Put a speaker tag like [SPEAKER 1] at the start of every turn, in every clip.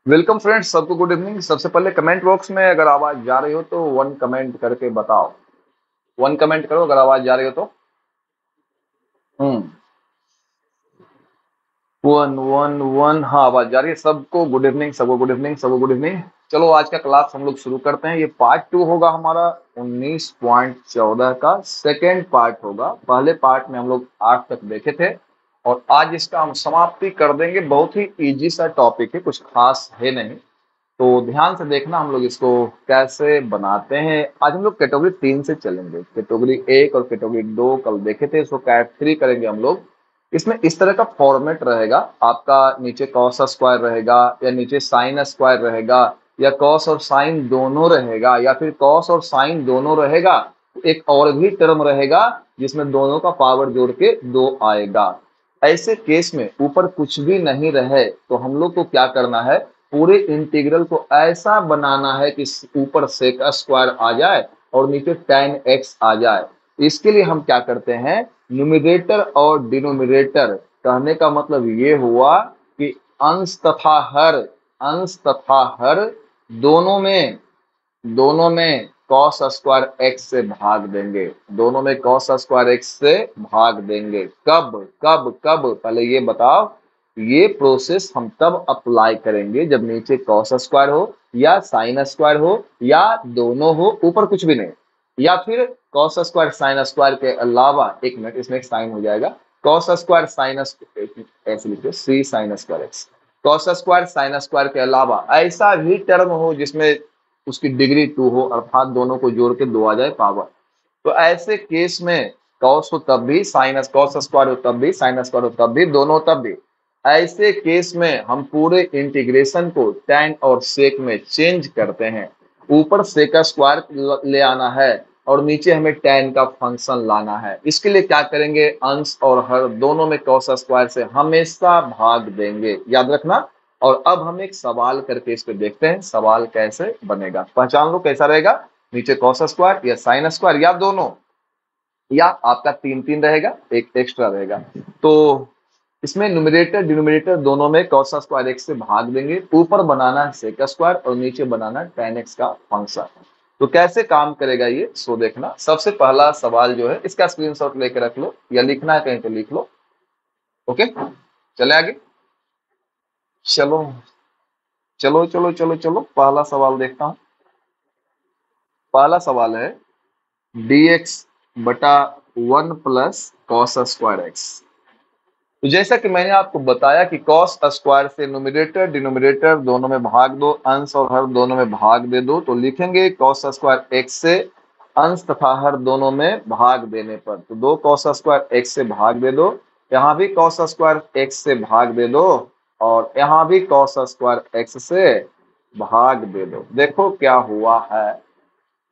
[SPEAKER 1] Welcome friends, सबको good evening. सबसे पहले कमेंट बॉक्स में अगर आवाज जा रही हो तो वन कमेंट करके बताओ। वन कमेंट करो अगर आवाज जा रही हो तो। हम्म। वन वन वन, हाँ आवाज जा रही है। सबको गुड इवनिंग, सबको गुड इवनिंग, सबको गुड इवनिंग। चलो आज का क्लास हम लोग शुरू करते हैं। ये पार्ट 2 होगा हमारा 19.14 का सेकेंड पार्ट होगा। पहले पार्ट में हम लोग 8 तक देखे थे और आज इसका हम समाप्ति कर देंगे। बहुत ही इजी सा टॉपिक है, कुछ खास है नहीं, तो ध्यान से देखना हम लोग इसको कैसे बनाते हैं। आज हम लोग कैटेगरी 3 से चलेंगे। कैटेगरी 1 और कैटेगरी 2 कल देखे थे, इसको कैट 3 करेंगे हम लोग। इसमें इस तरह का फॉर्मेट रहेगा आपका, नीचे कॉस स्क्वायर रहेगा या नीचे साइन स्क्वायर रहेगा या कॉस और साइन दोनों रहेगा या फिर कॉस और साइन दोनों रहेगा। एक और भी टर्म रहेगा जिसमें दोनों का पावर जोड़ के 2 आएगा। ऐसे केस में ऊपर कुछ भी नहीं रहे तो हम लोग को क्या करना है, पूरे इंटीग्रल को ऐसा बनाना है कि ऊपर सेक स्क्वायर आ जाए और नीचे tan x आ जाए। इसके लिए हम क्या करते हैं, न्यूमरेटर और डिनोमिनेटर, कहने का मतलब ये हुआ कि अंश तथा हर दोनों में cos स्क्वायर x से भाग देंगे। दोनों में cos स्क्वायर x से भाग देंगे। कब कब कब पहले ये बताओ। ये प्रोसेस हम तब अप्लाई करेंगे जब नीचे cos स्क्वायर हो या साइन स्क्वायर हो या दोनों हो, ऊपर कुछ भी नहीं, या फिर cos स्क्वायर साइन स्क्वायर के अलावा, एक मिनट इसमें एक साइन हो जाएगा, cos स्क्वायर साइन, ऐसे लिखिए c sine square x, cos square sine square के अलावा ऐसा भी टर्म हो जिसमें उसकी डिग्री 2 हो, अर्थात दोनों को जोड़ के 2 आ जाए पावर। तो ऐसे केस में कॉस हो तब भी, साइन कॉस स्क्वायर हो तब भी, साइन स्क्वायर हो तब भी, दोनों तब भी। ऐसे केस में हम पूरे इंटीग्रेशन को tan और सेक में चेंज करते हैं। ऊपर सेक स्क्वायर ले आना है और नीचे हमें tan का फंक्शन लाना है। इसके लिए क्या करेंगे, अंश और हर दोनों में cos स्क्वायर से हमेशा भाग देंगे, याद रखना। और अब हम एक सवाल करके इस पे देखते हैं सवाल कैसे बनेगा। पहचान लो कैसा रहेगा, नीचे cos स्क्वायर या साइन स्क्वायर या दोनों, या आपका 3 3 रहेगा, एक एक्स्ट्रा रहेगा। तो इसमें न्यूमरेटर डिनोमिनेटर दोनों में cos स्क्वायर x से भाग देंगे। ऊपर बनाना है सेक स्क्वायर और नीचे बनाना tan x का फंक्शन। तो कैसे काम करेगा ये सो देखना। सबसे पहला सवाल जो है इसका स्क्रीनशॉट लेके रख लो या लिखना है कहीं तो लिख लो। ओके, चले आगे। चलो चलो चलो चलो चलो, पहला सवाल देखता हूं। पहला सवाल है dx बटा 1 प्लस कॉस स्क्वायर एक्स। तो जैसा कि मैंने आपको बताया कि cos स्क्वायर से न्यूमरेटर डिनोमिनेटर दोनों में भाग दो, अंश और हर दोनों में भाग दे दो, तो लिखेंगे cos स्क्वायर x से अंश तथा हर दोनों में भाग देने पर, तो 2 cos स्क्वायर x से भाग दे दो, यहाँ भी cos स्क्वायर x से भाग दे दो और यहाँ भी cos स्क्वायर x से भाग दे दो। देखो क्या हुआ है,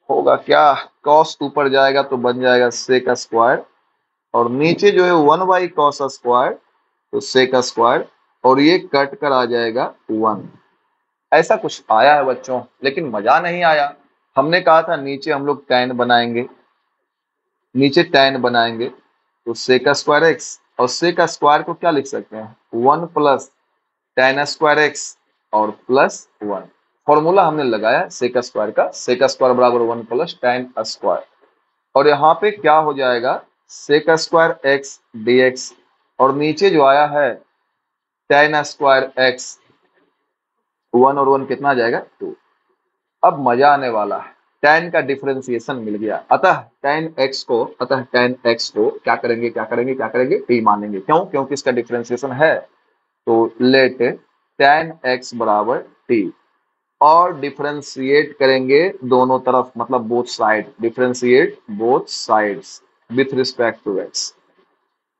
[SPEAKER 1] होगा क्या, cos ऊपर जाएगा तो बन जाएगा सेक स्क्वायर और नीचे जो है 1/cos स्क्वायर, तो सेक स्क्वायर, और ये कट कर आ जाएगा 1। ऐसा कुछ आया है बच्चों, लेकिन मजा नहीं आया। हमने कहा था नीचे हम लोग tan बनाएंगे, नीचे tan बनाएंगे तो सेक स्क्वायर एक्स, और सेक स्क्वायर को क्या लिख सकते हैं, 1 प्लस tan स्क्वायर एक्स और प्लस 1। फॉर्मूला हमने लगाया सेक स्क्वायर का, सेक स्क्वायर बराबर 1 प्लस tan स्क्वायर, और यहाँ पे क्या हो जाएगा, सेक स्क्वायर एक्स dx, और नीचे जो आया है tan स्क्वायर एक्स, 1 और 1 कितना आ जाएगा, 2। अब मजा आने वाला है, tan का डिफरेंशिएशन मिल गया, अतः tan x को क्या करेंगे t मानेंगे। क्यों, क्योंकि इसका डिफरेंशिएशन है। तो लेट tan x बराबर t, और डिफरेंशिएट करेंगे दोनों तरफ, मतलब both side, differentiate both sides with respect to x।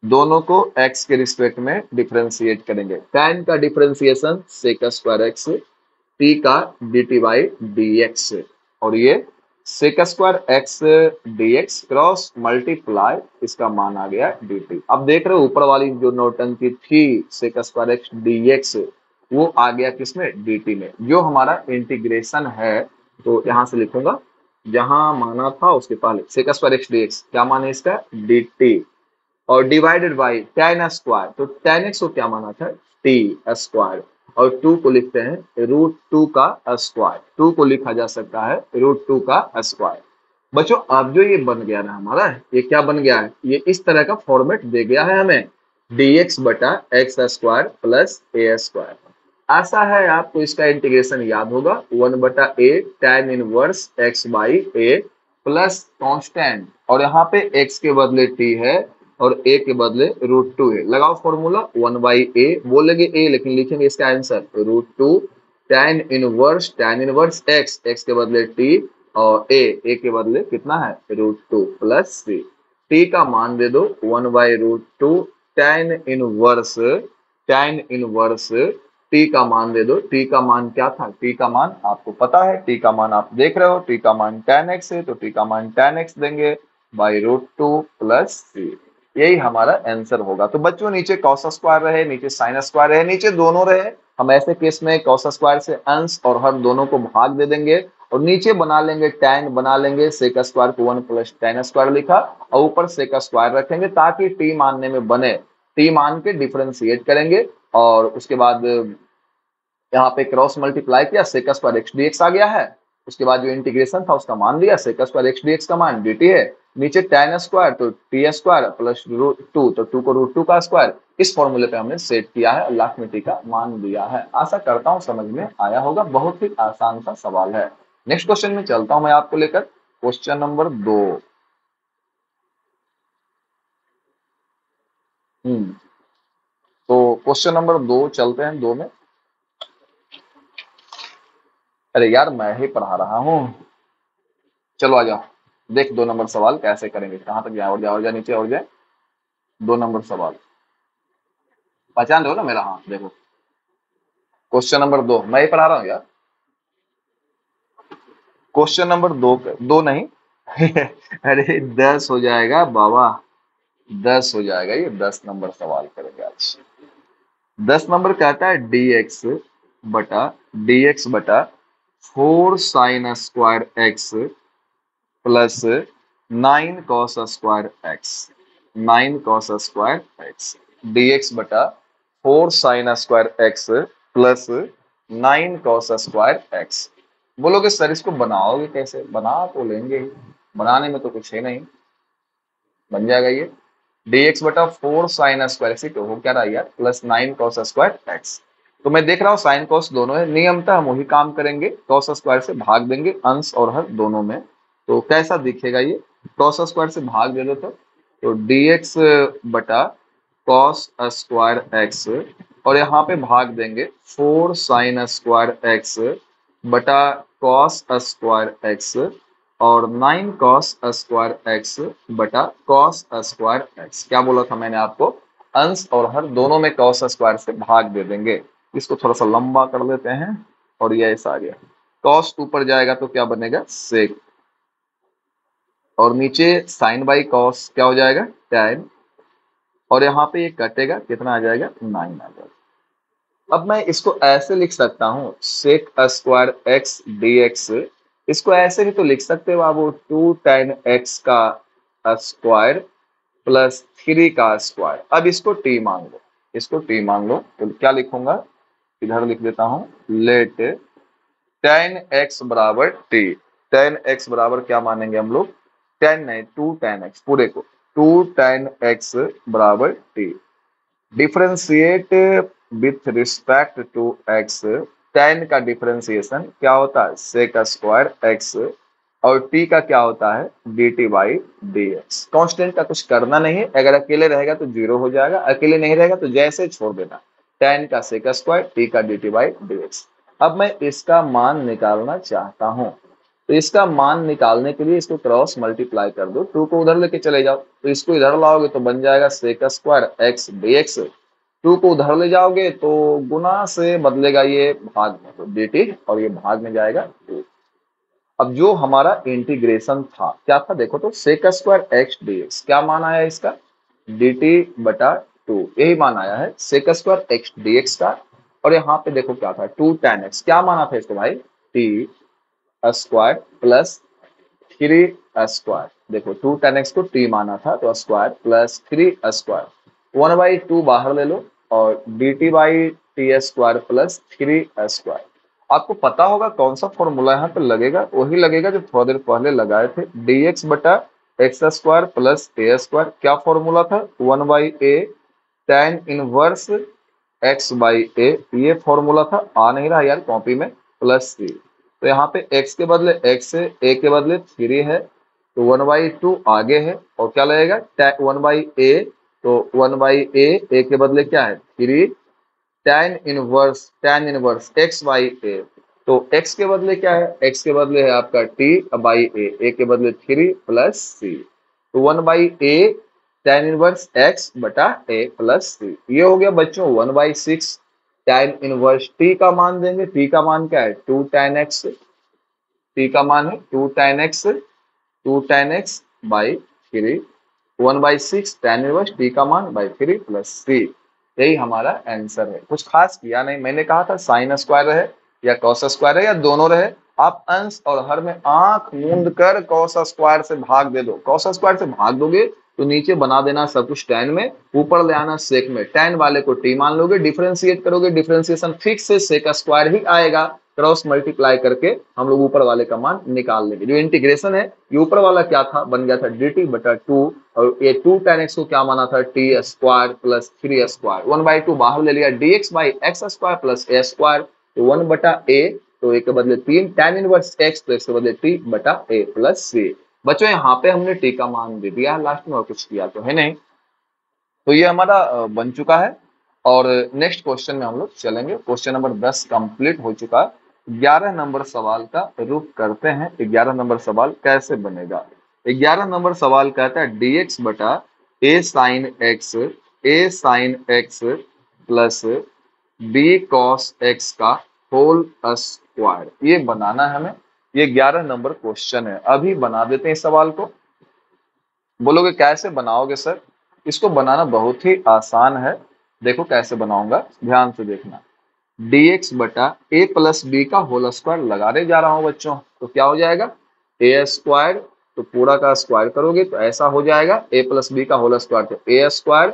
[SPEAKER 1] दोनों को x के रिस्पेक्ट में डिफरेंशिएट करेंगे। tan का differentiation sec square x, t का dt बाई dx, और ये sec square x dx cross multiply, इसका मान आ गया dt। अब देख रहे हो ऊपर वाली जो नौटंकी थी सेक स्क्वायर एक्स dx, वो आ गया किसमें, dt में, जो हमारा इंटीग्रेशन है। तो यहां से लिखूंगा, जहां माना था उसके पहले सेक स्क्वायर एक्स dx, क्या माने इसका, dt, और डिवाइडेड बाई tan स्क्वायर, तो tan x को क्या माना था, t स्क्वायर, और 2 को लिखते हैं √2 का स्क्वायर। 2 को लिखा जा सकता है √2 का स्क्वायर। बच्चों अब जो ये बन गया ना हमारा, ये क्या बन गया है, ये इस तरह का फॉर्मेट दे गया है हमें, dx बटा x square plus a square. ऐसा है, आपको इसका इंटीग्रेशन याद होगा, 1 बटा ए tan inverse x by A plus constant, और यहाँ पे x के बदले t है और a के बदले √2 है। लगाओ फॉर्मूला 1 बाई ए, बोलेंगे a लेकिन लिखेंगे इसका आंसर √2 tan इनवर्स x के बदले t और a के बदले कितना है √2 प्लस c। t का मान दे दो 1 बाई √2 tan इनवर्स t का मान दे दो। t का मान क्या था, t का मान आपको पता है, t का मान आप देख रहे हो, t का मान tan x है तो t का मान tan x देंगे बाई √2 प्लस c। यही हमारा आंसर होगा। तो बच्चों नीचे cos स्क्वायर रहे, नीचे sin स्क्वायर रहे, नीचे दोनों रहे, हम ऐसे केस में cos स्क्वायर से अंश और हर दोनों को भाग दे देंगे और नीचे बना लेंगे tan, बना लेंगे sec स्क्वायर को 1 प्लस tan स्क्वायर लिखा और ऊपर sec स्क्वायर रखेंगे ताकि t मानने में बने। t मान के डिफरेंशिएट करेंगे और उसके बाद यहाँ पे क्रॉस मल्टीप्लाई किया, sec square x d x आ गया है। उसके बाद जो इंटीग्रेशन था उसका मान दिया, sec square x d x का मान dt है, नीचे tan स्क्वायर तो टी स्क्वायर प्लस √2 तो 2 को √2 का स्क्वायर, इस फॉर्मूले पे हमने सेट किया है, लाख में t का मान दिया है। आशा करता हूँ समझ में आया होगा, बहुत ही आसान सा सवाल है। नेक्स्ट क्वेश्चन में चलता हूं मैं आपको लेकर, क्वेश्चन नंबर 2। तो क्वेश्चन नंबर 2 चलते हैं, 2 में, अरे यार मैं ही पढ़ा रहा हूँ, चलो आ जाओ देख 2 नंबर सवाल कैसे करेंगे, कहां तक जाए, और जाए नीचे और जाए। 2 नंबर सवाल पहचान रहे हो ना मेरा, हाँ देखो क्वेश्चन नंबर 2 मैं ही पढ़ा रहा हूँ यार। क्वेश्चन नंबर 2, 2 नहीं अरे 10 हो जाएगा बाबा, 10 हो जाएगा, ये 10 नंबर सवाल करेंगे आज। 10 नंबर कहता है dx बटा 4 sign square x plus 9 cos square x, 9 cos square x, dx बटा 4 sign square x plus 9 cos square x. बोलोगे सर इसको बनाओगे कैसे, बना तो लेंगे ही, बनाने में तो कुछ है नहीं, बन जाएगा ये dx बटा 4 साइन स्क्वायर एक्स, तो हो क्या रहा है यार प्लस 9 कॉस स्क्वायर एक्स। तो मैं देख रहा हूँ साइन कॉस दोनों है, नियमतः हम वही काम करेंगे, कॉस स्क्वायर से भाग देंगे अंश और हर दोनों में। तो कैसा दिखेगा ये, कॉस स्क्वायर से भाग दे दो तो dx बटा कॉस स्क्वायर एक्स और यहाँ पे भाग देंगे 4 साइन स्क्वायर एक्स बटा कॉस स्क्वायर एक्स और 9 कॉस स्क्वायर एक्स बटा कॉस स्क्वायर एक्स। क्या बोला था मैंने आपको, अंश और हर दोनों में कॉस स्क्वायर से भाग दे देंगे। इसको थोड़ा सा लंबा कर लेते हैं और ये ऐसा आ गया, कॉस ऊपर जाएगा तो क्या बनेगा सेक, और नीचे साइन बाई कॉस क्या हो जाएगा टैन, और यहाँ पे ये कटेगा, कितना आ जाएगा 9 आ जाएगा। अब मैं इसको ऐसे लिख सकता हूँ sec square x d x, इसको ऐसे भी तो लिख सकते हो बाबू 2 tan x का स्क्वायर प्लस 3 का स्क्वायर। अब इसको t मान लो, इसको t मान लो तो क्या लिखूंगा, इधर लिख देता हूँ लेट tan x बराबर t, tan x बराबर क्या मानेंगे हम लोग, 10 नहीं 2 tan x, पूरे को 2 tan x बराबर t, differentiate with respect to x, tan का डिफरेंशिएशन क्या होता है सेक स्क्वायर x और t का क्या होता है dt बाई dx। कांस्टेंट का कुछ करना नहीं है, अगर अकेले रहेगा तो 0 हो जाएगा, अकेले नहीं रहेगा तो जैसे छोड़ देना, tan का सेक स्क्वायर t का dt बाई dx। अब मैं इसका मान निकालना चाहता हूं, तो इसका मान निकालने के लिए इसको क्रॉस मल्टीप्लाई कर दो, 2 को उधर लेके चले जाओ तो इसको इधर लाओगे तो बन जाएगा सेक स्क्वायर एक्स dx, 2 को उधर ले जाओगे तो गुना से बदलेगा ये भाग में, तो dt और ये भाग में जाएगा 2। अब जो हमारा इंटीग्रेशन था क्या था, देखो तो सेक स्क्वायर एक्स dx, क्या मान आया इसका dt बटा 2, यही मान आया है सेक स्क्वायर एक्स dx का। और यहाँ पे देखो क्या था 2 tan x, क्या माना था इसको भाई t स्क्वायर प्लस 3 स्क्वायर, देखो 2 tan x को t माना था तो स्क्वायर प्लस 3 स्क्वायर, 1/2 बाहर ले लो और dt by T square plus 3 square. आपको पता होगा कौन सा फॉर्मूला यहाँ पे लगेगा, वही लगेगा जो थोड़ा देर पहले लगाए थे, dx बटा x square plus a square. क्या फॉर्मूला था? 1/a tan inverse x by a, ये फॉर्मूला था, आ नहीं रहा यार कॉपी में, प्लस 3। तो यहाँ पे x के बदले x है, a के बदले 3 है, तो 1/2 आगे है, और क्या लगेगा 1/a, तो 1/a, a के बदले क्या है 3, tan इनवर्स x बाई ए, तो x के बदले क्या है, x के बदले है आपका t बाई a के बदले 3 प्लस c, तो 1/a tan इनवर्स x बटा a प्लस c। ये हो गया बच्चों 1/6 tan इनवर्स t का मान देंगे, t का मान क्या है 2 tan x, t का मान है 2 tan x, 2 tan x by 3, 1/6 tan inverse t का मान बाई 3 प्लस c। यही हमारा आंसर है। कुछ खास किया नहीं, मैंने कहा था साइन स्क्वायर रहे या कॉस स्क्वायर रहे या दोनों रहे, आप अंश और हर में आंख मूंद कर कॉस स्क्वायर से भाग दे दो। कॉस स्क्वायर से भाग दोगे तो नीचे बना देना सब कुछ tan में, ऊपर ले आना सेक में, tan वाले को t मान लोगे, डिफरेंशिएट करोगे, डिफरेंशिएशन फिक्स से सेक स्क्वायर ही आएगा, क्रॉस मल्टीप्लाई करके हम लोग ऊपर वाले का मान निकाल लेंगे। जो इंटीग्रेशन है, ये ऊपर वाला क्या था, बन गया था dt बटा 2, और ये 2 tan x को क्या माना था t स्क्वायर प्लस 3 स्क्वायर, 1/2 बाहर ले लिया, dx by x square plus a square, तो 1 बटा a, तो a के बदले 3 tan इनवर्स x, तो x के बदले t बटा a प्लस c। बच्चों यहाँ पे हमने t का मान दे दिया लास्ट में, और कुछ किया तो है नहीं। तो ये हमारा बन चुका है, और नेक्स्ट क्वेश्चन में हम लोग चलेंगे। क्वेश्चन नंबर 10 कंप्लीट हो चुका है। 11 नंबर सवाल का रुख करते हैं, 11 नंबर सवाल कैसे बनेगा। 11 नंबर सवाल कहता है dx बटा a sine x plus b cos x का होल स्क्वायर, ये बनाना है हमें। ये 11 नंबर क्वेश्चन है, अभी बना देते हैं इस सवाल को। बोलोगे कैसे बनाओगे सर? इसको बनाना बहुत ही आसान है, देखो कैसे बनाऊंगा, ध्यान से देखना। dx बटा a प्लस बी का होल स्क्वायर लगाने जा रहा हूं बच्चों, तो क्या हो जाएगा a स्क्वायर, तो पूरा का स्क्वायर करोगे तो ऐसा हो जाएगा a प्लस बी का होल स्क्वायर, तो a square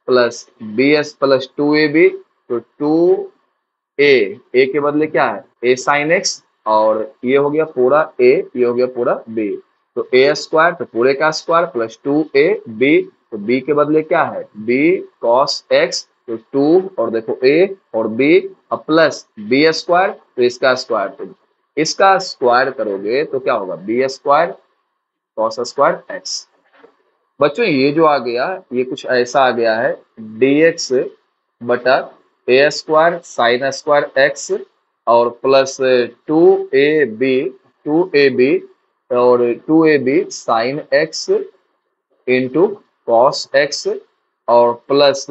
[SPEAKER 1] plus b s plus 2ab, तो 2a के बदले क्या है a साइन एक्स, और ये हो गया पूरा a, ये हो गया पूरा b, तो a स्क्वायर, तो पूरे का स्क्वायर प्लस 2ab, तो b के बदले क्या है b cos x, तो 2 और देखो a और b, अब प्लस b स्क्वायर, तो इसका स्क्वायर, तो इसका स्क्वायर करोगे तो क्या होगा b square cos square x। बच्चों ये जो आ गया, ये कुछ ऐसा आ गया है dx बटा a square sine square x, और प्लस 2ab और 2ab sine x into cos x, और plus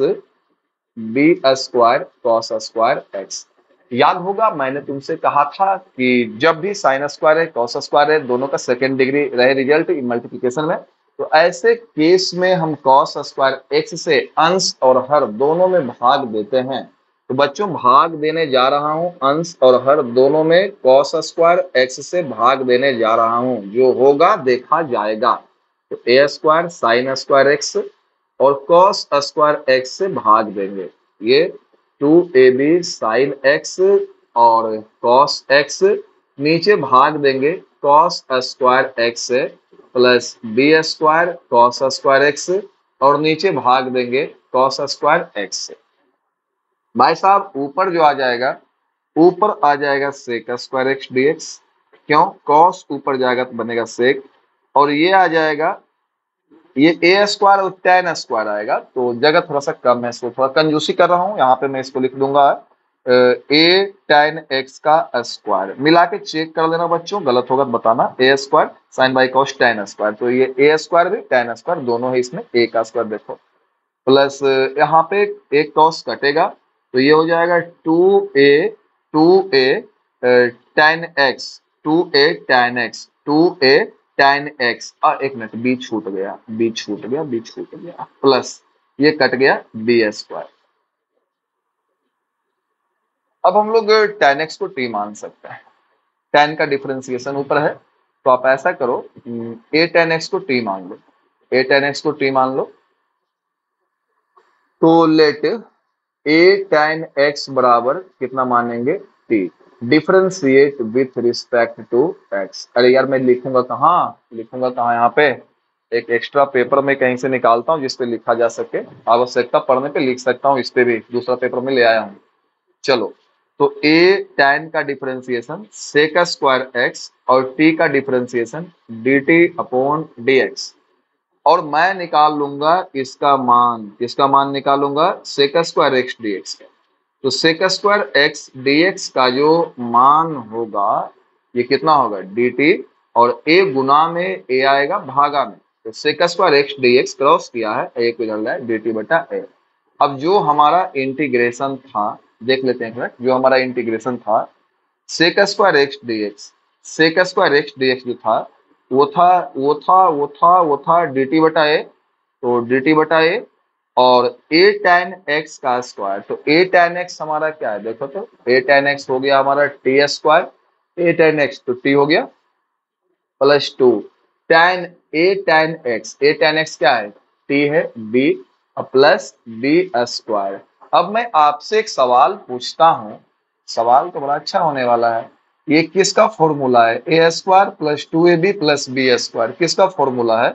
[SPEAKER 1] b square cos square x. याद होगा मैंने तुमसे कहा था कि जब भी साइन स्क्वायर है कॉस स्क्वायर है, दोनों का सेकेंड डिग्री रहे रिजल्ट मल्टीप्लिकेशन में, तो ऐसे केस में हम कॉस स्क्वायर एक्स से अंश और हर दोनों में भाग देते हैं। तो बच्चों भाग देने जा रहा हूं, अंश और हर दोनों में कॉस स्क्वायर एक्स से भाग देने जा रहा हूं, जो होगा देखा जाएगा। तो a square sine square x और कॉस स्क्वायर एक्स से भाग देंगे, ये 2ab साइन एक्स और कॉस एक्स, नीचे भाग देंगे कॉस स्क्वायर एक्स से plus b square cos square x, और नीचे भाग देंगे कॉस स्क्वायर एक्स से। भाई साहब ऊपर जो आ जाएगा, ऊपर आ जाएगा सेक स्क्वायर एक्स dx, क्यों कॉस ऊपर जाएगा तो बनेगा सेक, और ये आ जाएगा, ये ए स्क्वायर और tan स्क्वायर आएगा, तो जगह थोड़ा सा कम है, इसको थोड़ा कंजूसी कर रहा हूं, यहाँ पे मैं इसको लिख दूंगा ए tan x का स्क्वायर। मिला के चेक कर लेना बच्चों, गलत होगा तो बताना, a square sine by cos tan square, तो ये ए स्क्वायर भी tan स्क्वायर दोनों है, इसमें ए का स्क्वायर देखो, प्लस यहाँ पे एक कॉस कटेगा, तो ये हो जाएगा 2a tan x, 2a tan x, 2a tan x, और एक मिनट बी छूट गया, बी छूट गया, बी छूट गया, प्लस ये कट गया बी स्क्वायर। अब हम लोग tan x को t मान सकते हैं, tan का डिफरेंशिएशन ऊपर है, तो आप ऐसा करो a tan x को t मान लो, a tan x को t मान लो, तो लेट ए tan x बराबर कितना मानेंगे t, differentiate with respect to x। अरे यार मैं लिखूंगा कहाँ यहाँ पे, एक एक्स्ट्रा पेपर में कहीं से निकालता हूँ जिसपे लिखा जा सके, आवश्यकता पड़ने पे लिख सकता हूँ, इस पे भी दूसरा पेपर में ले आया हूँ। चलो, तो a tan का डिफरेंशिएशन sec स्क्वायर x और t का डिफरेंशिएशन dt अपॉन dx, और मैं निकाल लूंगा इसका मान निकालूंगा sec स्क्वायर x dx का। तो sec स्क्वायर x dx का जो मान होगा ये कितना होगा dt, और a गुना में a आएगा भागा में, तो sec square x dx cross किया है, a को चल रहा है dt बटा a। अब जो हमारा इंटीग्रेशन था देख लेते हैं, जो हमारा इंटीग्रेशन था sec square x dx, sec square x dx जो था वो था डी टी बटा ए, तो डी टी बटा ए, और ए tan x का स्क्वायर, तो ए tan x हमारा क्या है देखो, तो ए tan x हो गया हमारा टी स्क्वायर, ए tan x तो टी हो गया प्लस टू tan ए tan x क्या है टी है बी प्लस बी स्क्वायर। अब मैं आपसे एक सवाल पूछता हूं, सवाल तो बड़ा अच्छा होने वाला है, ये किसका फॉर्मूला है, a square plus two a b plus b square किसका फॉर्मूला है।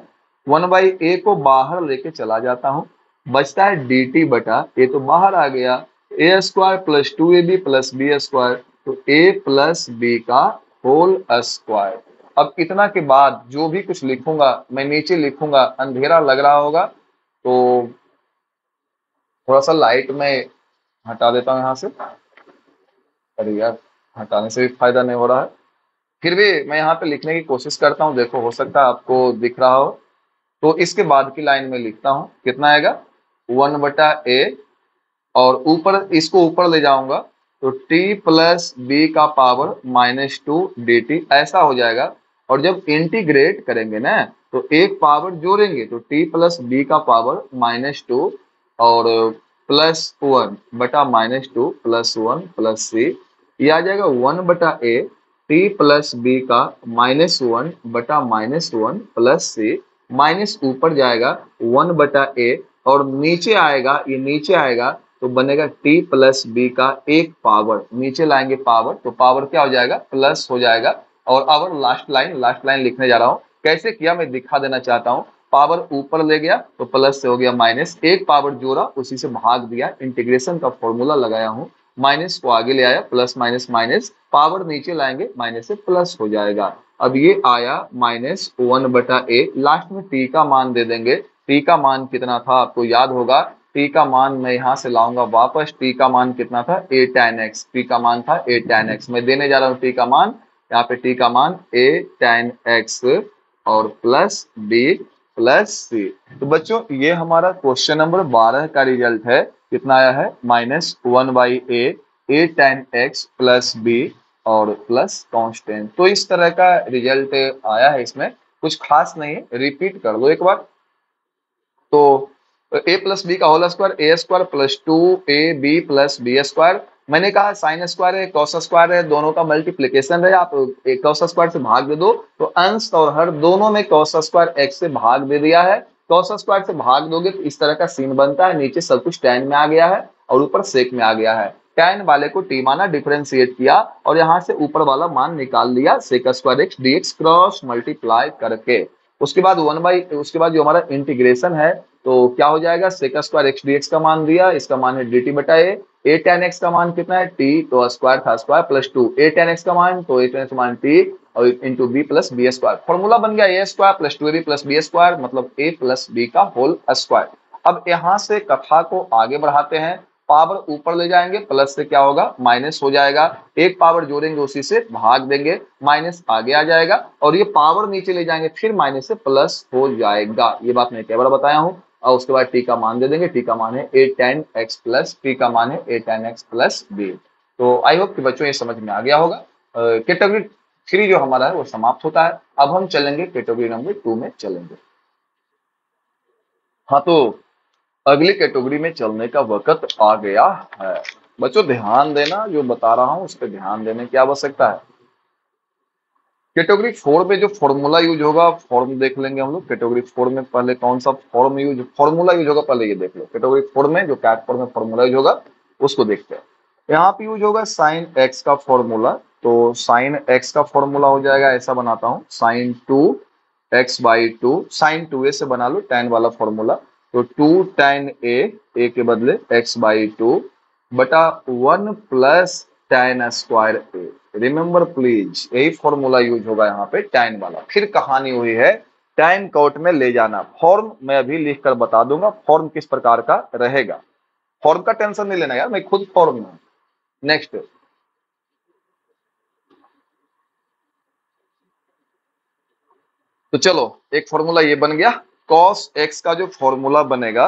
[SPEAKER 1] वन बाई ए को बाहर लेके चला जाता हूं, बचता है डी टी बटा ए, तो बाहर आ गया a square plus two a b plus b square, तो ए प्लस बी का होल स्क्वायर। अब इतना के बाद जो भी कुछ लिखूंगा मैं नीचे लिखूंगा, अंधेरा लग रहा होगा तो थोड़ा सा लाइट में हटा देता हूँ यहाँ से। अरे यार हटाने से भी फायदा नहीं हो रहा है, फिर भी मैं यहाँ पे लिखने की कोशिश करता हूँ, देखो हो सकता है आपको दिख रहा हो। तो इसके बाद की लाइन में लिखता हूँ, कितना आएगा वन बटा ए, और ऊपर इसको ऊपर ले जाऊंगा तो t प्लस बी का power minus to D T ऐसा हो जाएगा। और जब इंटीग्रेट करेंगे ना तो एक पावर जोड़ेंगे तो t प्लस बी का पावर माइनस टू और प्लस वन बटा minus two plus one plus c, ये आ जाएगा वन बटा ए टी प्लस बी का माइनस वन बटा minus one plus c, minus ऊपर जाएगा वन बटा ए, और नीचे आएगा ये नीचे आएगा तो बनेगा t प्लस बी का एक पावर, नीचे लाएंगे पावर तो पावर क्या हो जाएगा प्लस हो जाएगा। और अब लास्ट लाइन लिखने जा रहा हूं, कैसे किया मैं दिखा देना चाहता हूं। पावर ऊपर ले गया तो प्लस से हो गया माइनस, एक पावर जोड़ा उसी से भाग दिया, इंटीग्रेशन का फॉर्मूला लगाया हूं, माइनस को आगे ले आया प्लस माइनस माइनस, पावर नीचे लाएंगे माइनस से प्लस हो जाएगा। अब ये आया माइनस वन बटा ए, लास्ट में टी का मान दे देंगे, टी का मान कितना था आपको याद होगा, टी का मान मैं यहां से लाऊंगा वापस, टी का मान कितना था ए tan x, टी का मान था ए tan x, मैं देने जा रहा हूं टी का मान, यहाँ पे टी का मान ए tan x और प्लस बी प्लस सी। तो बच्चों ये हमारा क्वेश्चन नंबर 12 का रिजल्ट है, कितना आया है minus one by a tan x plus b और प्लस कांस्टेंट। तो इस तरह का रिजल्ट आया है, इसमें कुछ खास नहीं है, रिपीट कर दो एक बार। तो ए प्लस बी का whole square a square plus two a b plus b square, मैंने कहा साइन स्क्वायर है कॉस स्क्वायर है, दोनों का मल्टीप्लीकेशन है, आप कॉस स्क्वायर से भाग दे दो तो अंश और हर दोनों में कॉस स्क्वायर एक्स से भाग दे दिया है, कॉस स्क्वायर से भाग दोगे तो इस तरह का सीन बनता है, नीचे सब कुछ tan में आ गया है और ऊपर सेक में आ गया है, tan वाले को t माना, डिफरेंशिएट किया और यहाँ से ऊपर वाला मान निकाल लिया sec square x dx cross multiply करके। उसके बाद उसके बाद जो हमारा इंटीग्रेशन है तो क्या हो जाएगा, सेक स्क्वायर एक्स डीएक्स का मान दिया, इसका मान है डी टी बटा ए tan x का मान कितना है t, तो स्क्वायर था स्क्वायर प्लस टू ए tan x का मान, तो ए tan x का मान t और into b plus b square, formula बन गया a square plus two a b plus b square, मतलब ए प्लस बी का होल स्क्वायर। अब यहाँ से कथा को आगे बढ़ाते हैं, पावर ऊपर ले जाएंगे प्लस से क्या होगा माइनस हो जाएगा, एक पावर जोड़ेंगे उसी से भाग देंगे, माइनस आगे आ जाएगा और ये पावर नीचे ले जाएंगे फिर माइनस से प्लस हो जाएगा, ये बात मैं कई बार बताया हूँ। और उसके बाद टी का मान दे देंगे, टी का मान है ए tan x प्लस, टी का मान है ए tan x प्लस बी। तो आई होप कि बच्चों ये समझ में आ गया होगा। कैटेगरी 3 जो हमारा है वो समाप्त होता है, अब हम चलेंगे कैटेगरी नंबर 2 में चलेंगे। हाँ तो अगली कैटेगरी में चलने का वक्त आ गया है। बच्चों ध्यान देना, जो बता रहा हूं उस पर ध्यान देने की आवश्यकता है। कैटेगरी 4 में जो फॉर्मूला यूज होगा, फॉर्म देख लेंगे हम लोग। कैटेगरी 4 में पहले कौन सा फॉर्मूला यूज होगा पहले ये देख लो। कैटेगरी 4 में जो कैट 4 में फॉर्मूला यूज होगा उसको देखते हैं। यहाँ पे यूज होगा साइन एक्स का फॉर्मूला, तो साइन एक्स का फॉर्मूला हो जाएगा, ऐसा बनाता हूँ, साइन 2x/2, साइन 2a से बना लो tan वाला फॉर्मूला, तो 2 tan a के बदले x/2 बटा 1 plus tan square a। Remember please, यही फॉर्मूला यूज होगा यहाँ पे tan वाला। फिर कहानी हुई है टाइम कोट में ले जाना। फॉर्म मैं अभी लिख कर बता दूंगा फॉर्म किस प्रकार का रहेगा, फॉर्म का टेंशन नहीं लेना यार, मैं खुद फॉर्म में। नेक्स्ट, तो चलो एक फॉर्मूला ये बन गया। कॉस एक्स का जो फॉर्मूला बनेगा,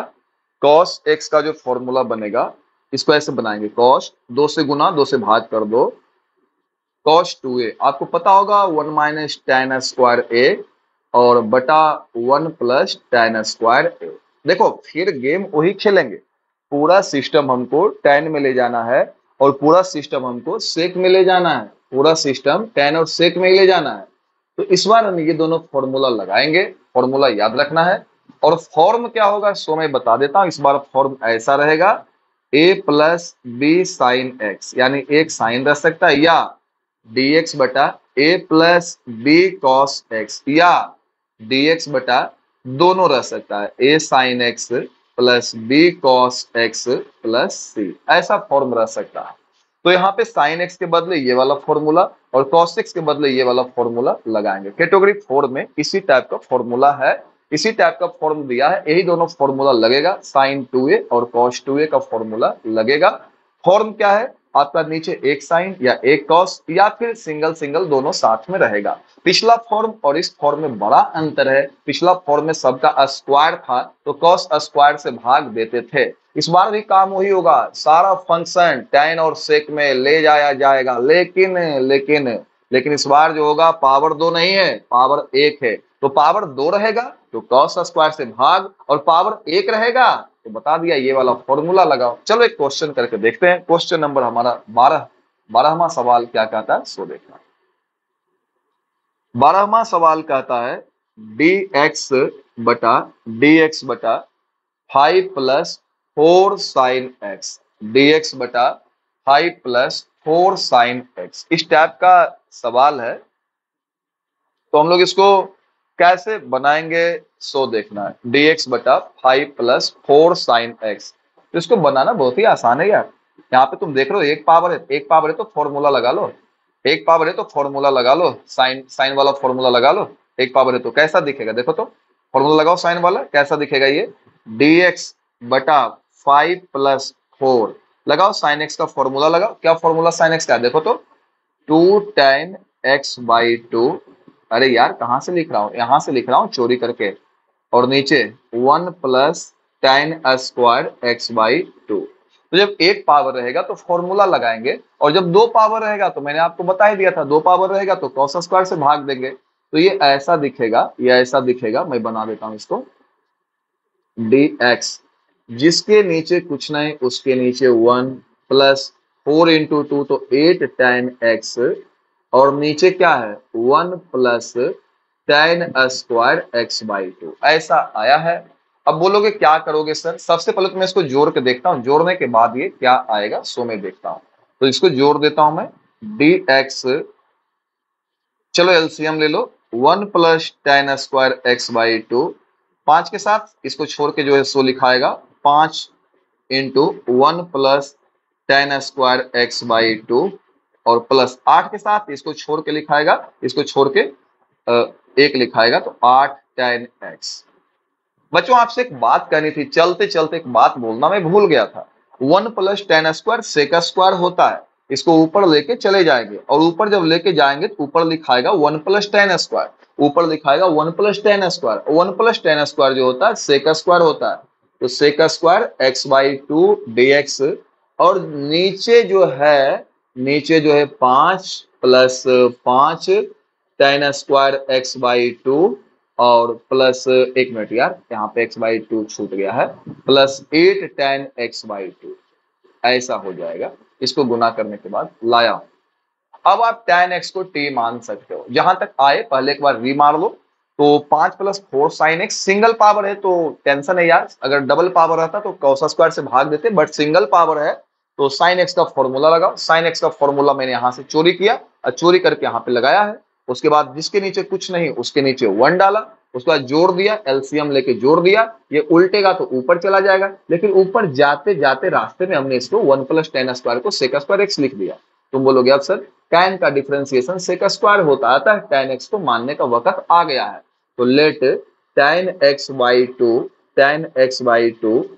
[SPEAKER 1] कॉस एक्स का जो फॉर्मूला बनेगा, इसको ऐसे बनाएंगे, कॉस 2 से गुना 2 से भाग कर दो, कॉस 2a आपको पता होगा 1 माइनस tan स्क्वायर a और बटा 1 प्लस tan स्क्वायर a। देखो फिर गेम वही खेलेंगे, पूरा सिस्टम हमको tan में ले जाना है और पूरा सिस्टम हमको सेक में ले जाना है, पूरा सिस्टम tan और सेक में ही ले जाना है। तो इस बार हम ये दोनों फॉर्मूला लगाएंगे, फॉर्मूला याद रखना है। और फॉर्म क्या होगा सो मैं बता देता हूं, इस बार फॉर्म ऐसा रहेगा a plus b sine x, यानी एक साइन रह सकता है, या dx बटा a plus b cos x, या dx बटा दोनों रह सकता है a sine x plus b cos x plus c, ऐसा फॉर्म रह सकता है। तो यहाँ पे साइन एक्स के बदले ये वाला फॉर्मूला और कॉस एक्स के बदले ये वाला फॉर्मूला लगाएंगे। कैटेगरी 4 में इसी टाइप का फॉर्मूला है, इसी टाइप का फॉर्म दिया है, यही दोनों फॉर्मूला लगेगा, साइन 2a और कॉस 2a का फॉर्मूला लगेगा। फॉर्म क्या है आपका, नीचे एक साइन या एक कॉस या फिर सिंगल सिंगल दोनों साथ में रहेगा। पिछला फॉर्म और इस फॉर्म में बड़ा अंतर है, पिछला फॉर्म में सबका स्क्वायर था तो कॉस स्क्वायर से भाग देते थे, इस बार भी काम वही होगा, सारा फंक्शन tan और सेक में ले जाया जाएगा, लेकिन लेकिन लेकिन इस बार जो होगा पावर 2 नहीं है, पावर 1 है। तो पावर 2 रहेगा तो कॉस स्क्वायर से भाग, और पावर 1 रहेगा तो बता दिया ये वाला फॉर्मूला लगाओ। चलो एक क्वेश्चन करके देखते हैं, क्वेश्चन नंबर हमारा 12वां सवाल क्या कहता है सो देखना। 12वां सवाल कहता है dx बटा 5 प्लस 4 साइन एक्स, dx बटा 5 प्लस 4 साइन एक्स, इस टाइप का सवाल है। तो हम लोग इसको कैसे बनाएंगे सो देखना है, dx बटा 5 प्लस 4 साइन एक्स। तो इसको बनाना बहुत ही आसान है यार, यहाँ पे तुम देख रहे हो एक पावर है, एक पावर है तो फॉर्मूला लगा लो, एक पावर है तो फॉर्मूला लगा लो, साइन साइन वाला फॉर्मूला लगा लो। एक पावर है तो कैसा दिखेगा, देखो तो फॉर्मूला लगाओ साइन वाला, कैसा दिखेगा ये, dx बटा 5 प्लस 4 लगाओ, साइन एक्स का फॉर्मूला लगाओ, क्या फॉर्मूला साइन एक्स का है देखो तो, 2 tan x/2, अरे यार कहां से लिख रहा हूं, यहां से लिख रहा हूं चोरी करके, और नीचे 1 प्लस tan स्क्वायर x/2। तो जब एक पावर रहेगा तो फॉर्मूला लगाएंगे, और जब दो पावर रहेगा तो मैंने आपको बता ही दिया था, दो पावर रहेगा तो कॉस स्क्वायर से भाग देंगे। तो ये ऐसा दिखेगा, ये ऐसा दिखेगा, मैं बना देता हूं इसको, dx जिसके नीचे कुछ नहीं उसके नीचे 1 प्लस 4 इंटू 2 तो 8 tan x, और नीचे क्या है 1 प्लस tan स्क्वायर x/2, ऐसा आया है। अब बोलोगे क्या करोगे सर, सबसे पहले तो मैं इसको जोड़ के देखता हूं, जोड़ने के बाद ये क्या आएगा सो मैं देखता हूं। तो इसको जोड़ देता हूं मैं, dx, चलो एलसीएम ले लो, 1 प्लस tan स्क्वायर x/2, 5 के साथ इसको छोड़ के जो है सो लिखाएगा, 5 into 1 plus tan square x/2, और प्लस 8 के साथ इसको छोड़ के लिखाएगा, इसको छोड़ के 1 लिखाएगा, तो 8 tan x। बच्चों आपसे एक बात कहनी थी, चलते चलते एक बात बोलना मैं भूल गया था, 1 plus tan square sec square होता है, इसको ऊपर लेके चले जाएंगे, और ऊपर जब लेके जाएंगे तो ऊपर लिखाएगा 1 प्लस tan स्क्वायर, ऊपर लिखाएगा 1 plus tan square, 1 plus tan square जो होता है सेक स्क्वायर होता है, तो सेक स्क्वायर x/2 dx, और नीचे जो है 5 प्लस 5 tan स्क्वायर x/2, और प्लस, एक मिनट यार यहाँ पे x/2 छूट गया है, प्लस 8 tan x/2, ऐसा हो जाएगा। इसको गुना करने के बाद लाया हूं। अब आप tan x को t मान सकते हो, जहां तक आए पहले एक बार री मार लो, तो 5 plus 4 sine x single power है तो टेंशन है यार, अगर डबल पावर रहता तो कॉस स्क्वायर से भाग देते, बट सिंगल पावर है तो साइन एक्स का फॉर्मूला लगाओ। साइन एक्स का फॉर्मूला मैंने यहां से चोरी किया और चोरी करके यहाँ पे लगाया है। उसके बाद जिसके नीचे कुछ नहीं उसके नीचे 1 डाला, उसके बाद जोड़ दिया, एलसीएम लेके जोड़ दिया। ये उल्टेगा तो ऊपर चला जाएगा, लेकिन ऊपर जाते जाते रास्ते में हमने इसको 1 + tan स्क्वायर को sec स्क्वायर x लिख दिया। तुम बोलोगे अब सर tan का डिफरेंशिएशन sec स्क्वायर होता आता है, tan x को मानने का वक्त आ गया है। तो लेट tan x/2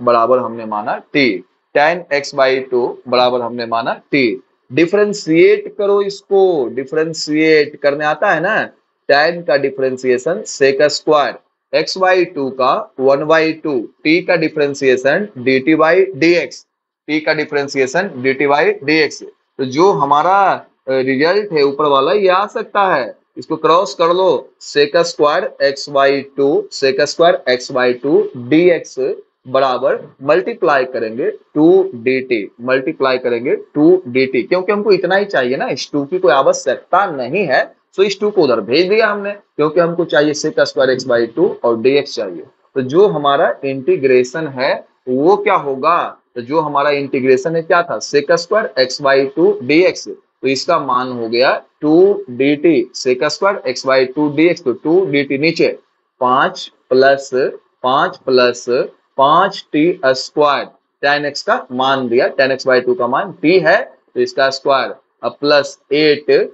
[SPEAKER 1] बराबर हमने माना t, tan x/2 बराबर हमने माना t। डिफरेंशिएट करो इसको, डिफरेंशिएट करने आता है ना। tan का डिफरेंशिएशन sec स्क्वायर, x/2 का 1/2, t का डिफरेंशिएशन dt/dx, t का डिफरेंशिएशन dt/dx। तो जो हमारा रिजल्ट है ऊपर वाला ये आ सकता है, इसको क्रॉस कर लो। sec square x/2 sec square x/2 dx बराबर मल्टीप्लाई करेंगे 2 dt, मल्टीप्लाई करेंगे 2 dt, क्योंकि हमको इतना ही चाहिए ना, इस 2 की कोई आवश्यकता नहीं है। तो इस 2 को उधर भेज दिया हमने, क्योंकि हमको चाहिए sec स्क्वायर x/2 और dx चाहिए। तो जो हमारा इंटीग्रेशन है वो क्या होगा, तो जो हमारा इंटीग्रेशन है क्या था, sec स्क्वायर x/2 dx, तो इसका मान हो गया 2 dt sec square x/2 dx। तो 2 dt नीचे 5 + 5 t स्क्वायर, tan x का मान दिया, tan x/2 का मान t है तो इसका स्क्वायर, अब +8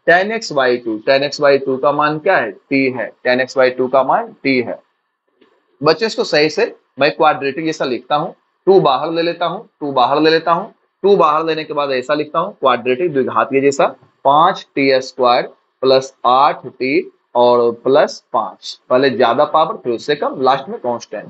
[SPEAKER 1] tan x/2, tan x/2 का मान क्या है, t है, tan x/2 का मान t है। बच्चों इसको सही से मैं क्वाड्रेटिक जैसा लिखता हूँ, 2 बाहर ले लेता हूँ, 2 बाहर ले लेता हूँ, 2 बाहर लेने के बाद ऐसा लिखता हूँ क्वाड्रेटिक द्विघातीय जैसा, 5t स्क्वायर + 8t और +5, पहले ज्यादा पावर फिर उससे कम, लास्ट में कांस्टेंट।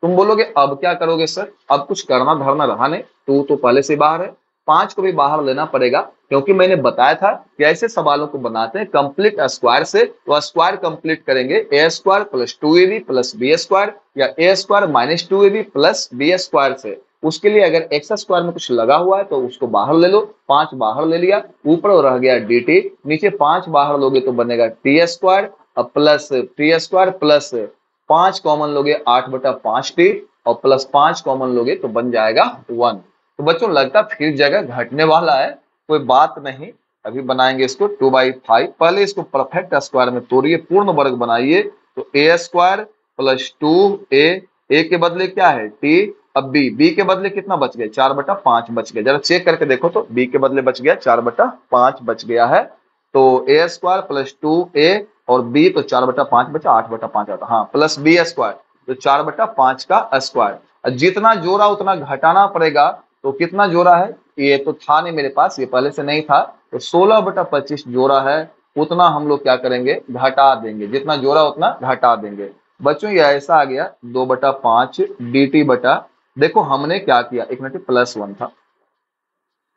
[SPEAKER 1] तुम बोलोगे अब क्या करोगे सर, अब कुछ करना धरना रहा नहीं, 2 तो पहले से बाहर है, 5 को भी बाहर लेना पड़ेगा, क्योंकि मैंने बताया था कि ऐसे सवालों को बनाते हैं कंप्लीट स्क्वायर से। तो स्क्वायर कंप्लीट करेंगे a square + 2ab + b square या a square - 2ab + b square से। उसके लिए अगर एक्स स्क्वायर में कुछ लगा हुआ है तो उसको बाहर ले लो, 5 बाहर ले लिया, ऊपर रह गया dt, नीचे 5 बाहर लोगे तो बनेगा t square plus t square plus 5 common लोगे 8/5t और +5 कॉमन लोगे तो बन जाएगा 1। तो बच्चों लगता फिर जगह घटने वाला है, कोई बात नहीं, अभी बनाएंगे इसको 2/5। पहले इसको परफेक्ट स्क्वायर में तोड़िए, पूर्ण वर्ग बनाइए। तो a स्क्वायर + 2a, a के बदले क्या है t, अब b के बदले कितना बच गया, 4/5 बच गया। जरा चेक करके देखो तो b के बदले बच गया 4/5 बच गया है। तो a स्क्वायर + 2a और b, तो 4/5 बचा, 8/5 आता, हाँ, प्लस b स्क्वायर, तो 4/5 का स्क्वायर। जितना जोड़ा उतना घटाना पड़ेगा, तो कितना जोड़ा है, ये तो था नहीं मेरे पास, ये पहले से नहीं था, तो 16/25 जोड़ा है, उतना हम लोग क्या करेंगे, घटा देंगे, जितना जोड़ा उतना घटा देंगे। बच्चों ये ऐसा आ गया 2/5 dt बटा, देखो हमने क्या किया, एक मिनट, +1 था,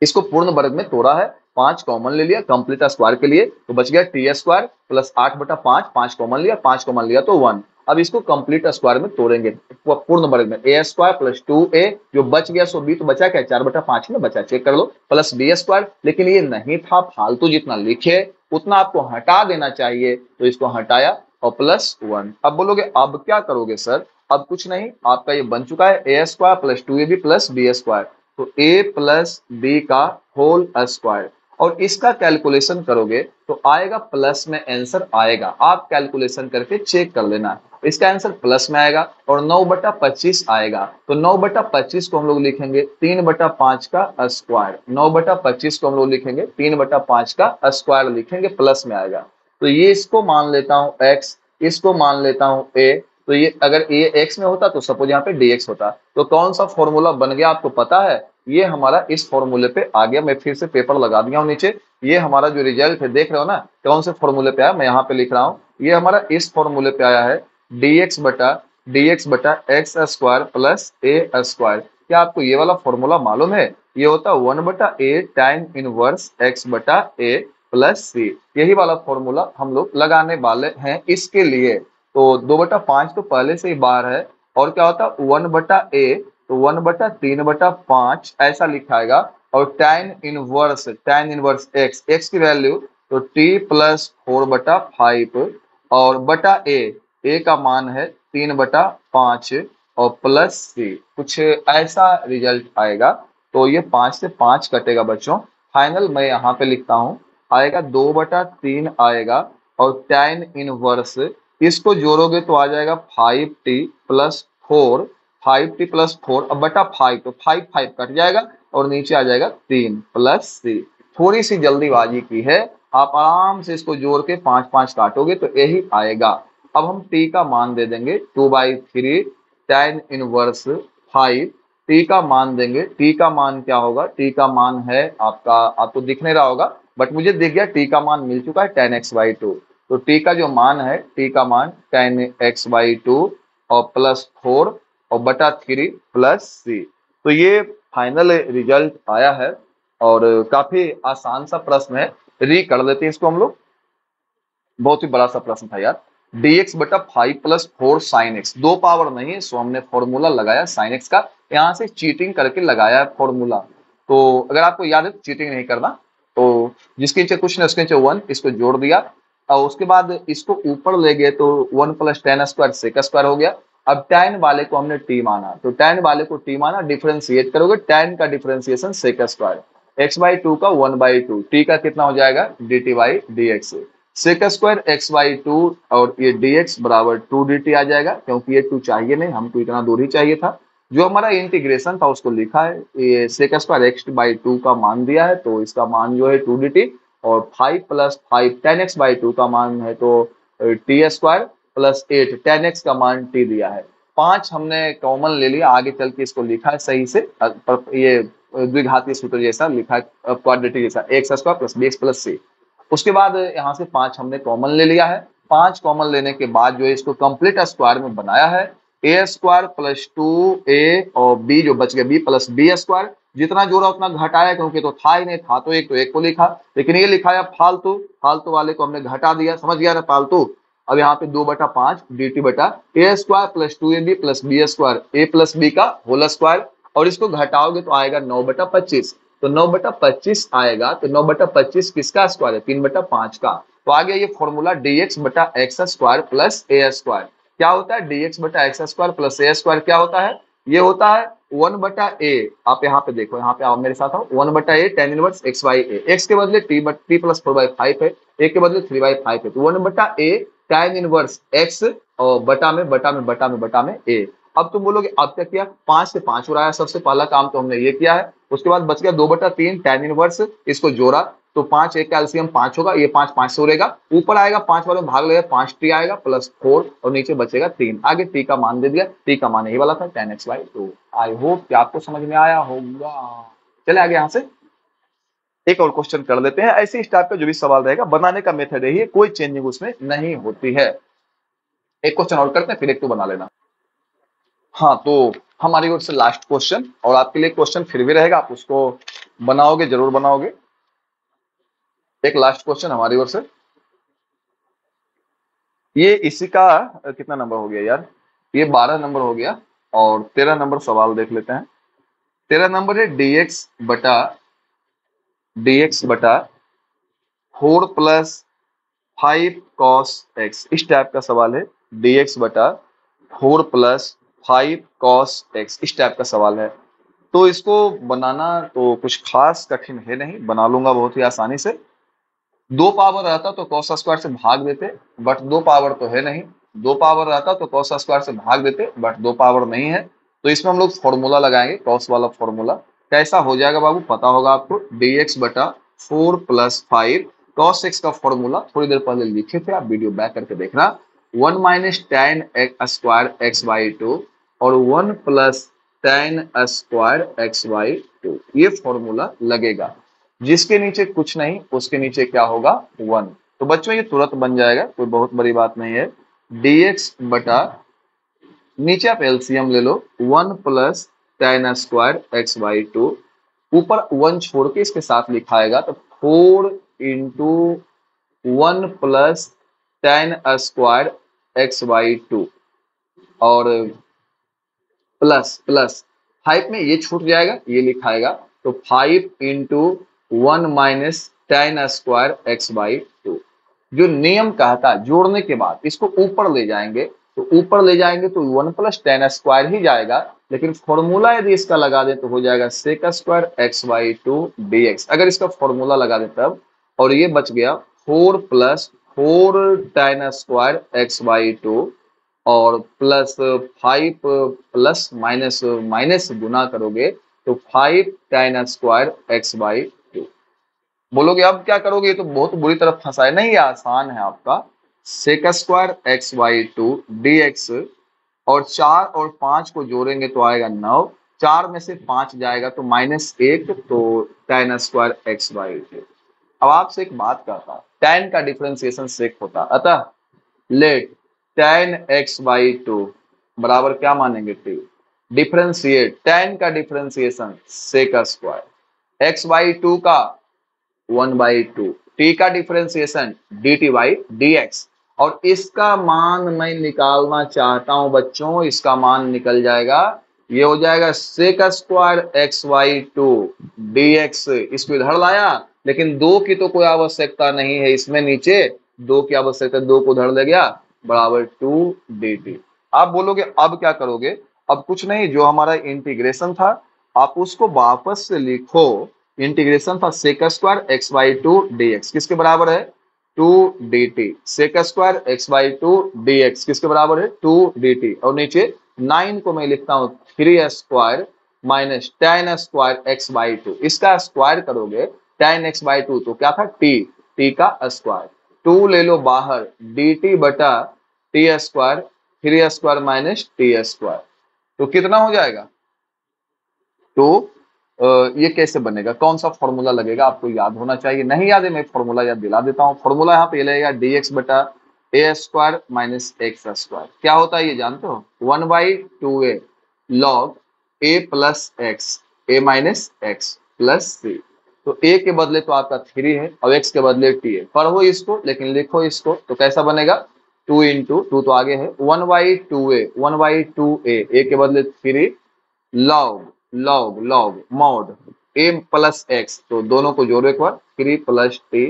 [SPEAKER 1] इसको पूर्ण वर्ग में तोड़ा है, 5 कॉमन ले लिया कंप्लीट स्क्वायर के लिए, तो बच गया t स्क्वायर + 8/5, 5 कॉमन लिया, 5 कॉमन लिया तो 1। अब इसको कंप्लीट स्क्वायर में तोड़ेंगे पूर्ण वर्ग में, a स्क्वायर + 2a, जो बच गया सो b, तो बचा क्या, 4/5 में बचा, चेक कर लो, प्लस b स्क्वायर, लेकिन ये नहीं था फालतू, जितना लिखे उतना आपको हटा देना चाहिए, तो इसको हटाया और +1। अब बोलोगे अब क्या करोगे सर, अब कुछ नहीं, आपका ये बन चुका है a square + 2ab + b square, तो a + b का होल स्क्वायर, और इसका कैलकुलेशन करोगे तो आएगा प्लस में आंसर आएगा, आप कैलकुलेशन करके चेक कर लेना, इसका आंसर प्लस में आएगा और 9/25 आएगा। तो 9/25 को हम लोग लिखेंगे 3/5 का स्क्वायर, 9/25 को हम लोग लिखेंगे 3/5 का स्क्वायर लिखेंगे, प्लस में आएगा। तो ये इसको मान लेता हूँ x, इसको मान लेता हूँ a, तो ये अगर a x में होता तो सपोज यहाँ पे dx होता, तो कौन सा फॉर्मूला बन गया आपको पता है, ये हमारा इस फॉर्मूले पे आ गया। मैं फिर से पेपर लगा दिया हूँ नीचे, ये हमारा जो रिजल्ट है देख रहे हो ना, कौन से फॉर्मूले पे आया, मैं यहाँ पे लिख रहा हूँ, ये हमारा इस फॉर्मूले पे आया है, dx बटा x square plus a square. क्या आपको ये वाला फॉर्मूला मालूम है, ये होता 1/a tan इनवर्स x बटा a प्लस c, यही वाला फॉर्मूला हम लोग लगाने वाले हैं इसके लिए। तो 2/5 तो पहले से ही बाहर है, और क्या होता 1/a, तो 1/3/5 ऐसा लिखाएगा, और tan इनवर्स x की वैल्यू तो t + 4/5 और बटा a का मान है 3/5 और प्लस c, कुछ ऐसा रिजल्ट आएगा। तो तो ये 5 से 5 कटेगा बच्चों। फाइनल मैं यहाँ पे लिखता हूँ, आएगा 2/3 आएगा, और tan इनवर्स इसको जोड़ोगे तो आ जाएगा 5t प्लस 4, 5t प्लस 4 अब बटा 5, तो 5 5 कट जाएगा और नीचे आ जाएगा 3 प्लस c। थोड़ी सी जल्दीबाजी की है, आप आराम से इसको जोड़ के 5 5 काटोगे तो यही आएगा। अब हम t का मान दे देंगे 2/3 tan इनवर्स 5, टी का मान देंगे। टी का मान क्या होगा, टी का मान है आपका, आपको दिख नहीं रहा होगा बट मुझे दिख गया, टी का मान मिल चुका है tan x/2। तो टी का जो मान है, टी का मान tan x/2 और प्लस 4 और बटा 3 प्लस c। तो ये फाइनल रिजल्ट आया है और काफी आसान सा प्रश्न है। री कर लेते हैं इसको हम लोग, बहुत ही बड़ा सा प्रश्न था यार। dx बटा 5 प्लस 4 साइन एक्स, दो पावर नहीं है सो हमने फॉर्मूला लगाया साइन एक्स का, यहाँ से चीटिंग करके लगाया है फॉर्मूला। तो अगर आपको याद है तो चीटिंग नहीं करना। तो जिसके नीचे कुछ नहीं उसके नीचे 1 इसको जोड़ दिया, और उसके बाद इसको ऊपर ले गए तो 1 plus tan square sec square हो गया। अब tan वाले को हमने t माना, तो tan वाले को t माना, डिफरेंशिएट करोगे tan का डिफरेंशिएशन सेक स्क्वायर, x/2 का 1/2, t का कितना हो जाएगा dt/dx, सेक स्क्वायर x/2 और ये dx बराबर 2dt आ जाएगा, क्योंकि ये 2 चाहिए नहीं, हमको इतना दूर ही चाहिए था। जो हमारा इंटीग्रेशन था उसको लिखा है, ये सेक स्क्वायर x/2 का मान दिया है तो इसका मान जो है 2dt, और 5 प्लस 5 tan x/2 का मान है तो t square plus 8 tan x का मान t दिया है। 5 हमने कॉमन ले लिया, आगे चल के इसको लिखा है सही से, ये द्विघातीय सूत्र जैसा लिखा है, क्वाड्रेटिक जैसा, x square plus bx plus c। उसके बाद यहाँ से 5 हमने कॉमन ले लिया है। 5 कॉमन लेने के बाद जो है इसको कंप्लीट स्क्वायर में बनाया है, a स्क्वायर प्लस 2a और b जो बच गया b प्लस b स्क्वायर, जितना जोड़ा उतना घटाया क्योंकि तो था ही नहीं, था तो एक को लिखा, लेकिन ये लिखा है फालतू, फालतू वाले को हमने घटा दिया, समझ गया ना फालतू। अब यहाँ पे 2/5 dt बटा a square plus 2ab plus b square, a plus b का होल स्क्वायर, और इसको घटाओगे तो आएगा 9/25, तो 9/25 आएगा, तो 9/25 किसका स्क्वायर है 3/5 का। तो आ गया ये फॉर्मूला dx बटा x square plus a square. क्या होता है dx बटा x square plus a square, क्या होता है, ये होता है 1/a। आप यहाँ पे देखो, यहाँ पे आओ मेरे साथ आओ, 1/a tan inverse x/a, x के बदले t प्लस 4/5 है, a के बदले 3/5 है, तो 1/a tan इनवर्स x और बटा में a। अब तुम बोलोगे अब क्या किया, 5 से 5 उड़ाया, सबसे पहला काम तो हमने ये किया है। उसके बाद बच गया 2/3 tan इनवर्स, इसको जोड़ा तो 5 एक कैल्सियम 5 होगा, ये 5 5 से उड़ेगा, ऊपर आएगा 5 वाले में भाग लेगा, 5t आएगा प्लस 4 और नीचे बचेगा 3। आगे t का मान दे दिया, t का मान यही वाला था tan x/2। आई होप कि आपको समझ में आया होगा। चले आगे यहाँ से एक और क्वेश्चन कर देते हैं। ऐसे इस टाइप का जो भी सवाल रहेगा बनाने का मेथड यही है, कोई चेंजिंग उसमें नहीं होती है। एक क्वेश्चन और करते हैं फिर एक तो बना लेना। हाँ, तो हमारी ओर से लास्ट क्वेश्चन, और आपके लिए क्वेश्चन फिर भी रहेगा, आप उसको बनाओगे, जरूर बनाओगे। एक लास्ट क्वेश्चन हमारी ओर से, ये इसी का कितना नंबर हो गया यार, ये 12 नंबर हो गया, और 13 नंबर सवाल देख लेते हैं। 13 नंबर है dx बटा 4 प्लस 5 cos x, इस टाइप का सवाल है। dx बटा 4 प्लस 5 cos x, इस टाइप का सवाल है। तो इसको बनाना तो कुछ खास कठिन है नहीं, बना लूंगा बहुत ही आसानी से। 2 पावर रहता तो cos स्क्वायर से भाग देते, बट 2 पावर तो है नहीं। 2 पावर रहता तो cos स्क्वायर से भाग देते, बट 2 पावर नहीं है, तो इसमें हम लोग फॉर्मूला लगाएंगे, cos वाला फॉर्मूला। कैसा हो जाएगा बाबू, पता होगा आपको, dx बटा 4 प्लस 5 cos x का फॉर्मूला थोड़ी देर पहले लिखे थे, आप वीडियो बैक करके देखना, 1 माइनस tan स्क्वायर x/2 और 1 प्लस tan स्क्वायर x/2, ये फॉर्मूला लगेगा। जिसके नीचे कुछ नहीं उसके नीचे क्या होगा 1। तो बच्चों ये तुरंत बन जाएगा, कोई बहुत बड़ी बात नहीं है। dx बटा, नीचे आप एलसीएम ले लो, 1 प्लस tan स्क्वायर x/2, ऊपर 1 छोड़ के इसके साथ लिखाएगा तो 4 into 1 plus tan square x/2, और प्लस प्लस 5 में ये छूट जाएगा, ये लिखाएगा तो 5 into 1 minus tan square x/2। जो नियम कहता है जोड़ने के बाद इसको ऊपर ले जाएंगे, तो ऊपर ले जाएंगे तो 1 प्लस tan स्क्वायर ही जाएगा, लेकिन फॉर्मूला यदि इसका लगा दें तो हो जाएगा sec square x by two d x. अगर इसका फॉर्मूला लगा दें तब, और ये बच गया 4 plus 4 tan square x by to, और प्लस 5 प्लस माइनस माइनस गुना करोगे तो 5 tan square x by to. बोलोगे अब क्या करोगे, ये तो बहुत बुरी तरफ फंसा है। नहीं, ये आसान है आपका। Sec square x by two d x, और 4 और 5 को जोड़ेंगे तो आएगा 9, 4 में से 5 जाएगा तो -1, तो tan square x by to. अब आपसे एक बात करता हूं, tan का डिफरेंशिएशन सेक होता, अतः let tan x by two बराबर क्या मानेंगे, t। डिफरेंशिएट, tan का differentiation sec square, x by two का 1 बाई टू, टी का डिफरेंशिएशन dt बाई dx, और इसका मान मैं निकालना चाहता हूं बच्चों, इसका मान निकल जाएगा, ये हो जाएगा sec square x by two d x. इसको इधर लाया, लेकिन दो की तो कोई आवश्यकता नहीं है इसमें, नीचे दो की आवश्यकता, दो को उधर ले गया, बराबर 2 dt। आप बोलोगे अब क्या करोगे, अब कुछ नहीं, जो हमारा इंटीग्रेशन था आप उसको वापस से लिखो। इंटीग्रेशन था sec square x by two d x, किसके बराबर है 2 dt। Sec square x by two d x किसके बराबर है 2 dt, और नीचे 9 को मैं लिखता हूं 3 square minus tan square x by to. इसका स्क्वायर करोगे tan एक्स बाई टू तो क्या था t का स्क्वायर, 2 ले लो बाहर, dt बटा t square, 3 square minus t square, तो कितना हो जाएगा। तो ये कैसे बनेगा, कौन सा फॉर्मूला लगेगा, आपको याद होना चाहिए। नहीं याद है, मैं फॉर्मूला याद दिला देता हूँ। फॉर्मूला यहाँ पे लगेगा dx बटा a square minus x square. क्या होता है ये जानते हो, 1 by two a log a plus x, a minus x plus c. तो ए के बदले तो आपका 3 है और एक्स के बदले टी है, पढ़ो इसको लेकिन लिखो इसको, तो कैसा बनेगा 2 इंटू 2 तो आगे है 1 by two a, 1 by two a के बदले 3 log log log mod a plus x, तो दोनों को जोड़ो एक बार 3 प्लस टी,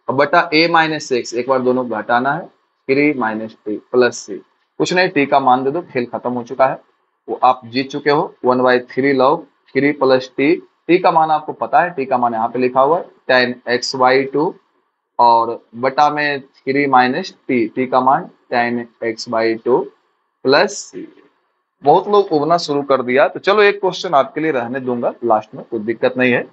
[SPEAKER 1] बटा ए माइनस एक्स, एक बार दोनों को घटाना है 3 माइनस टी प्लस सी। कुछ नहीं, टी का मान दे दो, खेल खत्म हो चुका है, वो आप जीत चुके हो। 1 by 3 log 3 plus T, T का मान आपको पता है, टी का मान यहाँ पे लिखा हुआ है tan एक्स बाई टू, और बटा में 3 माइनस टी, टी का मान tan x by two plus c. बहुत लोग उबना शुरू कर दिया, तो चलो एक क्वेश्चन आपके लिए रहने दूंगा लास्ट में, कोई दिक्कत नहीं है।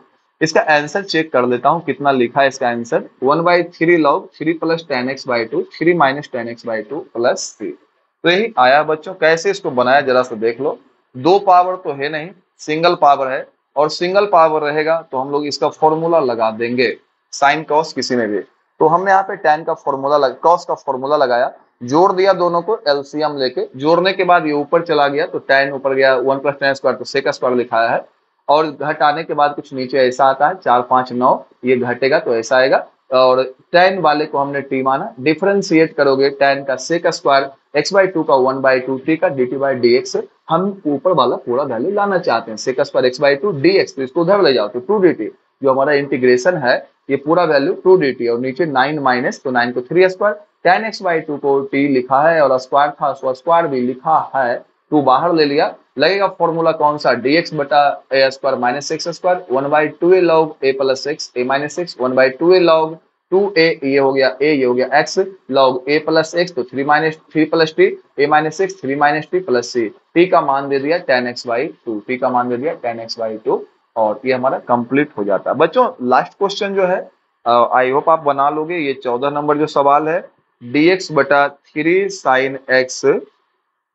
[SPEAKER 1] इसका आंसर चेक कर लेता हूं कितना लिखा है इसका answer, 1 by 3 log 3 plus tan x by to, 3 minus tan x by two plus 3। तो यही आया बच्चों। कैसे इसको बनाया जरा सा देख लो, दो पावर तो है नहीं, सिंगल पावर है, और सिंगल पावर रहेगा तो हम लोग इसका फॉर्मूला लगा देंगे, साइन कॉस किसी में भी। तो हमने यहाँ पे tan का फॉर्मूला, कॉस का फॉर्मूला लगाया, जोड़ दिया दोनों को एलसीएम लेके, जोड़ने के बाद ये ऊपर चला गया तो tan ऊपर गया, 1 प्लस tan स्क्वायर तो सेक स्क्वायर लिखाया है, और घटाने के बाद कुछ नीचे ऐसा आता है 4 5 9, ये घटेगा तो ऐसा आएगा, और tan वाले को हमने t माना। डिफरेंशिएट करोगे tan का sec square x by two का 1 बाई टू, टी का dt बाई डी एक्स, हम ऊपर वाला पूरा वैल्यू लाना चाहते हैं, sec square x by two d x, तो इसको उधर ले जाओ तो 2 dt, जो हमारा इंटीग्रेशन है ये पूरा वैल्यू 2 dt, और नीचे 9 माइनस, तो 9 को 3 square, tan x by to को t लिखा है, और स्क्वायर था सो स्क्वायर भी लिखा है, 2 बाहर ले लिया, लगेगा फॉर्मूला कौन सा, dx बटा a square minus x square, 1 by two a log a plus x a minus x, 1 by two a log 2a, ये हो गया a, ये हो गया x log a plus x, तो 3 minus 3 plus t, a minus x 3 minus t plus c, t का मान दे दिया tan x by two, t का मान दे दिया tan एक्स बाई टू, और ये हमारा कंप्लीट हो जाता है। बच्चों लास्ट क्वेश्चन जो है, आई होप आप बना लोगे, ये 14 नंबर जो सवाल है, dx बटा 3 sine x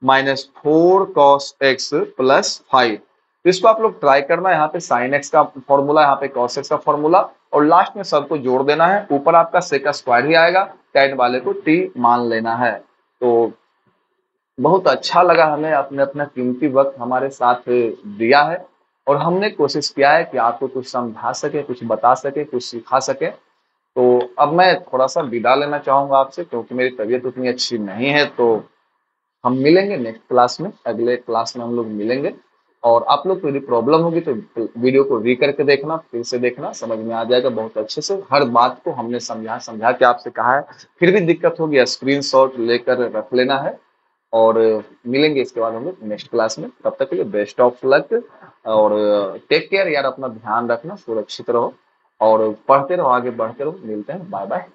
[SPEAKER 1] minus 4 cos x plus 5। तो इसको आप लोग ट्राई करना, यहाँ पे साइन एक्स का फॉर्मूला, यहाँ पे कॉस एक्स का फॉर्मूला, और लास्ट में सबको जोड़ देना है, ऊपर आपका सेक स्क्वायर ही आएगा, tan वाले को t मान लेना है। तो बहुत अच्छा लगा हमें, अपने अपना कीमती वक्त हमारे साथ दिया है, और हमने कोशिश किया है कि आपको कुछ समझा सके, कुछ बता सके, कुछ सिखा सके। तो अब मैं थोड़ा सा विदा लेना चाहूंगा आपसे, क्योंकि मेरी तबीयत उतनी अच्छी नहीं है, तो हम मिलेंगे नेक्स्ट क्लास में, अगले क्लास में हम लोग मिलेंगे, और आप लोग को यदि प्रॉब्लम होगी तो वीडियो को री करके देखना, फिर से देखना, समझ में आ जाएगा बहुत अच्छे से। हर बात को हमने समझा समझा के आपसे कहा है, फिर भी दिक्कत होगी स्क्रीनशॉट लेकर रख लेना है। और मिलेंगे इसके बाद हम लोग नेक्स्ट क्लास में। तब तक के लिए बेस्ट ऑफ लक और टेक केयर यार, अपना ध्यान रखना, सुरक्षित रहो और पढ़ते रहो, आगे बढ़ते रहो। मिलते हैं, बाय बाय।